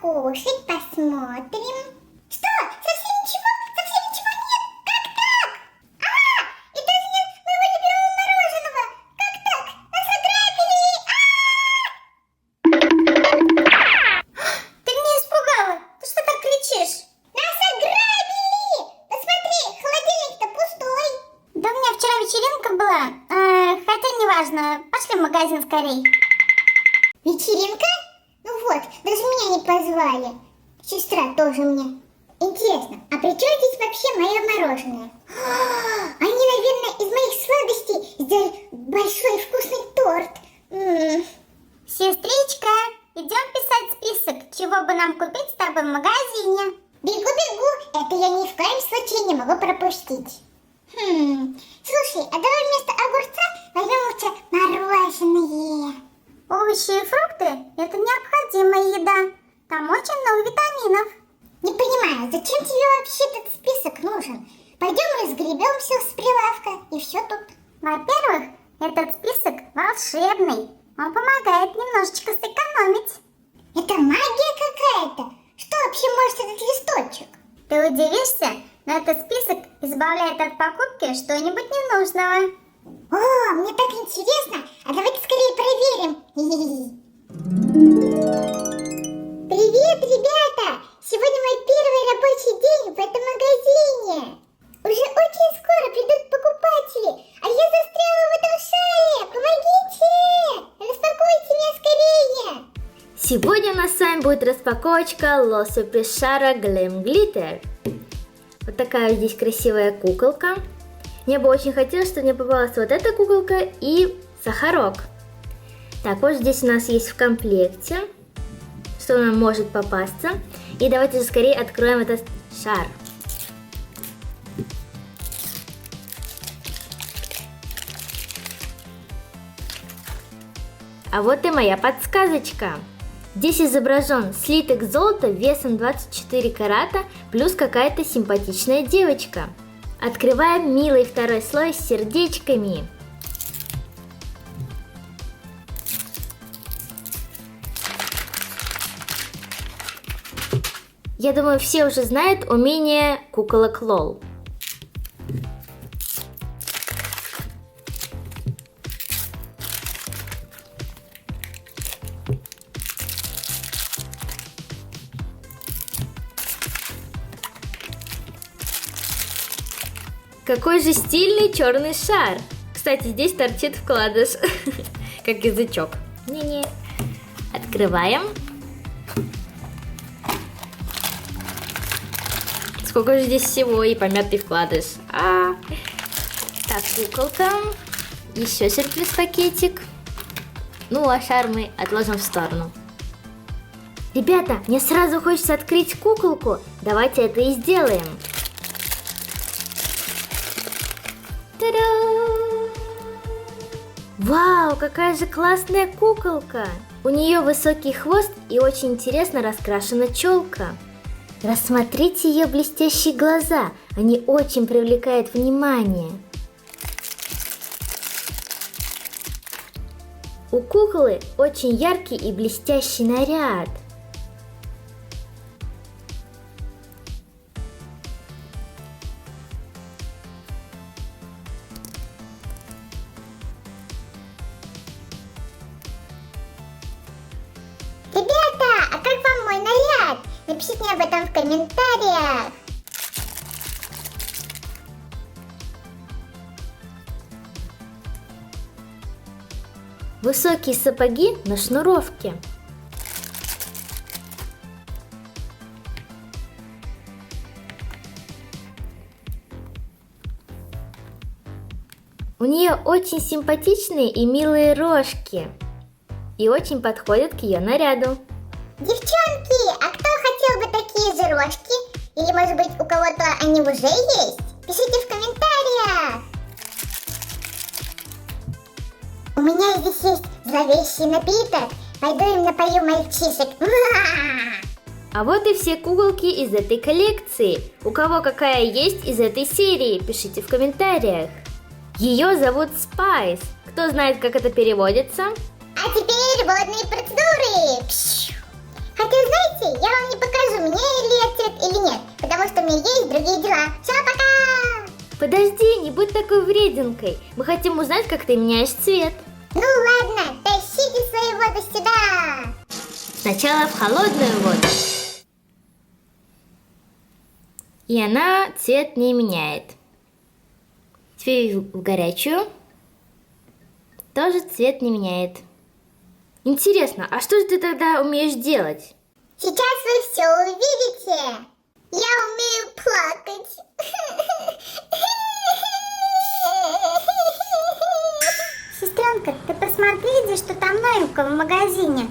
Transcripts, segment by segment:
покушать, посмотрим. Что? Совсем ничего? Совсем ничего нет? Как так? Ага! И даже нет моего любимого мороженого! Как так? Нас ограбили! Ты меня испугала! Ты что так кричишь? Нас ограбили! Посмотри, холодильник-то пустой! Да у меня вчера вечеринка была, хотя неважно, пошли в магазин скорей. Вечеринка? Ну вот, даже меня не позвали. Сестра тоже мне. Интересно, а при чем здесь вообще мое мороженое? Они, наверное, из моих сладостей сделали большой вкусный торт. Сестричка, идем писать список, чего бы нам купить с тобой в магазине. Бегу, это я ни в коем случае не могу пропустить. Слушай, а давай вместо огурца возьмем лучше мороженое. Овощи и фрукты – это необходимая еда. Там очень много витаминов. Не понимаю, зачем тебе вообще этот список нужен? Пойдем и сгребем все с прилавка, и все тут. Во-первых, этот список волшебный. Он помогает немножечко сэкономить. Это магия какая-то? Что вообще может этот листочек? Ты удивишься, но этот список избавляет от покупки что-нибудь ненужного. О, мне так интересно! А давайте скорее проверим. Привет, ребята! Сегодня мой первый рабочий день в этом магазине. Уже очень скоро придут покупатели, а я застряла в этом шаре. Помогите! Распакуйте меня скорее! Сегодня у нас с вами будет распаковочка Los Surprise шара Glam Glitter. Вот такая здесь красивая куколка. Мне бы очень хотелось, чтобы мне попалась вот эта куколка и сахарок. Так, вот здесь у нас есть в комплекте, что нам может попасться. И давайте же скорее откроем этот шар. А вот и моя подсказочка. Здесь изображен слиток золота весом 24 карата плюс какая-то симпатичная девочка. Открываем милый второй слой с сердечками. Я думаю, все уже знают умение куколок LOL. Какой же стильный черный шар! Кстати, здесь торчит вкладыш, как язычок. Не-не. Открываем. Сколько же здесь всего, и помятый вкладыш. Так, куколка. Еще сюрприз-пакетик. Ну, а шар мы отложим в сторону. Ребята, мне сразу хочется открыть куколку. Давайте это и сделаем. Та-дам! Вау, какая же классная куколка! У нее высокий хвост и очень интересно раскрашена челка. Рассмотрите ее блестящие глаза, они очень привлекают внимание. У куклы очень яркий и блестящий наряд. Ребята, а как вам мой наряд? Напишите мне об этом в комментариях. Высокие сапоги на шнуровке. У нее очень симпатичные и милые рожки. И очень подходят к ее наряду. Девчонки, а кто хотел бы такие же рожки? Или, может быть, у кого-то они уже есть? Пишите в комментариях. У меня здесь есть зловещий напиток. Пойду им напою мальчишек. А вот и все куколки из этой коллекции. У кого какая есть из этой серии, пишите в комментариях. Ее зовут Spice. Кто знает, как это переводится? А теперь водные процедуры. Хотя, знаете, я вам Подожди, не будь такой врединкой. Мы хотим узнать, как ты меняешь цвет. Ну ладно, тащите свою воду сюда. Сначала в холодную воду. И она цвет не меняет. Теперь в горячую. Тоже цвет не меняет. Интересно, а что же ты тогда умеешь делать? Сейчас вы все увидите. Я умею плакать. Сестренка, ты посмотри, где что там новенького в магазине.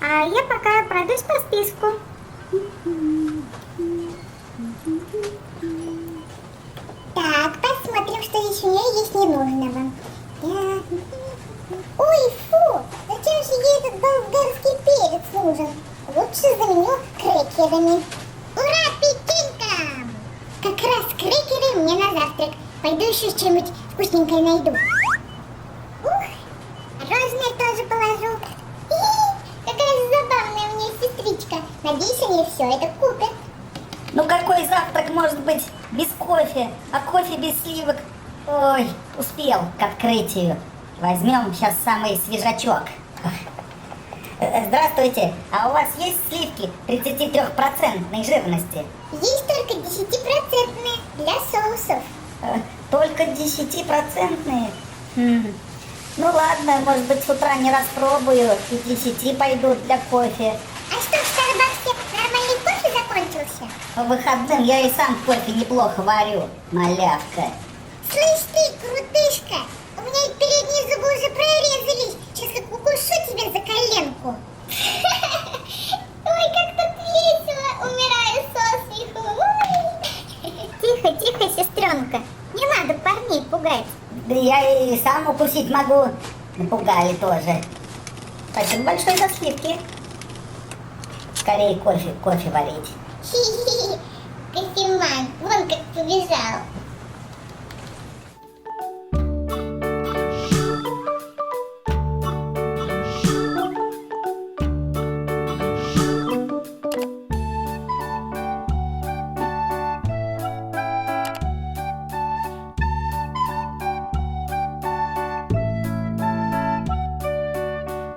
А я пока пройдусь по списку. Так, посмотрим, что здесь у меня есть ненужного. Ой, фу! Зачем же ей этот болгарский перец нужен? Лучше заменю крекерами. Ура, печенькам! Как раз крекеры мне на завтрак. Пойду еще что-нибудь вкусненькое найду. Ух, мороженое тоже положу. Какая забавная у меня сестричка. Надеюсь, они все это купят. Ну какой завтрак может быть без кофе, а кофе без сливок? Ой, успел к открытию. Возьмем сейчас самый свежачок. Здравствуйте, а у вас есть сливки 33% жирности? Есть только 10% для соусов. Только 10%? Ну ладно, может быть с утра не распробую и 10 пойдут для кофе. А что, в Старбаксе нормальный кофе закончился? По выходным я и сам кофе неплохо варю, малявка. Слышь ты, крутышка, у меня и передние зубы уже прорезались. Сейчас как укушу тебя за коленку. Ой, как тут весело, умираю со смеху. Тихо, тихо, сестренка, не надо парней пугать. Да я и сам укусить могу. Напугали тоже. Спасибо большое за сливки. Скорее кофе варить. Хи-хи, кофеман, вон как побежал.